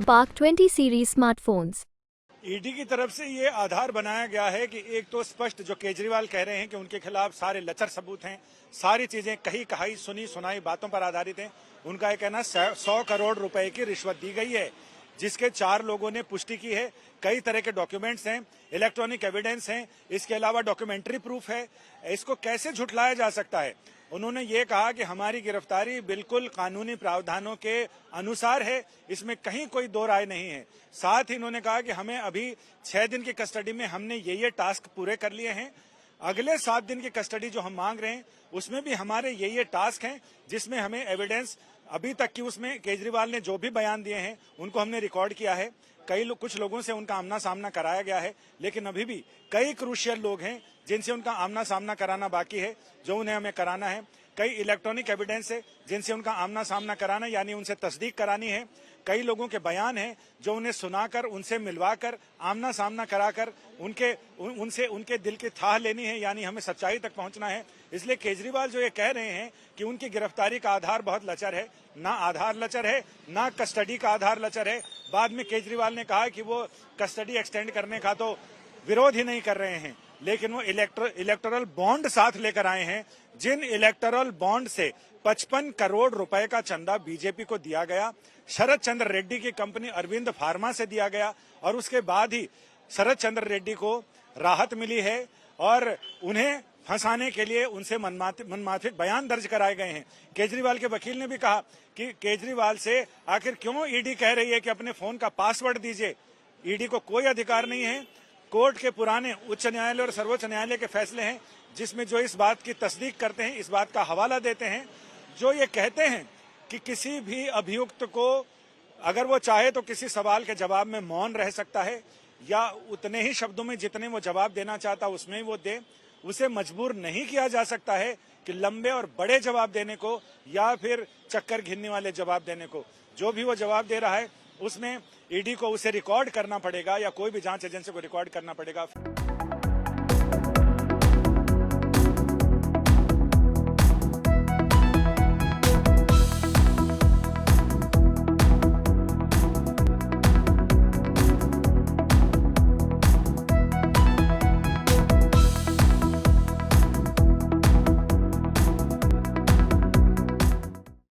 Spark 20 series smartphones. ED की तरफ से ये आधार बनाया गया है कि एक तो स्पष्ट जो केजरीवाल कह रहे हैं कि उनके खिलाफ सारे लचर सबूत हैं, सारी चीजें कही कहाई सुनी सुनाई बातों पर आधारित हैं। उनका ये कहना 100 करोड़ रुपए की रिश्वत दी गई है, जिसके 4 लोगों ने पुष्टि की है। कई तरह के डॉक्यूमेंट्स हैं, इलेक्ट्रॉनिक एविडेंस हैं, इसके अलावा डॉक्यूमेंट्री प्रूफ है। इसको कैसे झुठलाया जा सकता है? उन्होंने ये कहा कि हमारी गिरफ्तारी बिल्कुल कानूनी प्रावधानों के अनुसार है, इसमें कहीं कोई दो राय नहीं है। साथ ही इन्होंने कहा कि हमें अभी 6 दिन की कस्टडी में हमने ये टास्क पूरे कर लिए हैं। अगले 7 दिन की कस्टडी जो हम मांग रहे हैं उसमें भी हमारे ये टास्क हैं, जिसमें हमें एविडेंस अभी तक की उसमें केजरीवाल ने जो भी बयान दिए हैं उनको हमने रिकॉर्ड किया है। कुछ लोगों से उनका आमना सामना कराया गया है, लेकिन अभी भी कई क्रूशियल लोग हैं जिनसे उनका आमना सामना कराना बाकी है, जो उन्हें हमें कराना है। कई इलेक्ट्रॉनिक एविडेंस है जिनसे उनका आमना सामना कराना यानी उनसे तस्दीक करानी है। कई लोगों के बयान हैं जो उन्हें सुनाकर, उनसे मिलवाकर, आमना सामना कराकर उनसे उनके दिल की थाह लेनी है, यानी हमें सच्चाई तक पहुंचना है। इसलिए केजरीवाल जो ये कह रहे हैं कि उनकी गिरफ्तारी का आधार बहुत लचर है, ना आधार लचर है, ना कस्टडी का आधार लचर है। बाद में केजरीवाल ने कहा कि वो कस्टडी एक्सटेंड करने का तो विरोध ही नहीं कर रहे हैं, लेकिन वो इलेक्टोरल बॉन्ड साथ लेकर आए हैं। जिन इलेक्टोरल बॉन्ड से 55 करोड़ रुपए का चंदा बीजेपी को दिया गया, शरद चंद्र रेड्डी की कंपनी अरविंद फार्मा से दिया गया, और उसके बाद ही शरद चंद्र रेड्डी को राहत मिली है और उन्हें फंसाने के लिए उनसे मनमाफिक बयान दर्ज कराए गए हैं। केजरीवाल के वकील ने भी कहा कि केजरीवाल से आखिर क्यों ईडी कह रही है कि अपने फोन का पासवर्ड दीजिए। ईडी को कोई अधिकार नहीं है। कोर्ट के पुराने उच्च न्यायालय और सर्वोच्च न्यायालय के फैसले हैं जिसमें जो इस बात की तस्दीक करते हैं, इस बात का हवाला देते हैं, जो ये कहते हैं कि किसी भी अभियुक्त को अगर वो चाहे तो किसी सवाल के जवाब में मौन रह सकता है, या उतने ही शब्दों में जितने वो जवाब देना चाहता उसमें ही वो दे। उसे मजबूर नहीं किया जा सकता है कि लंबे और बड़े जवाब देने को या फिर चक्कर घिनने वाले जवाब देने को। जो भी वो जवाब दे रहा है उसमें ईडी को उसे रिकॉर्ड करना पड़ेगा या कोई भी जांच एजेंसी को रिकॉर्ड करना पड़ेगा।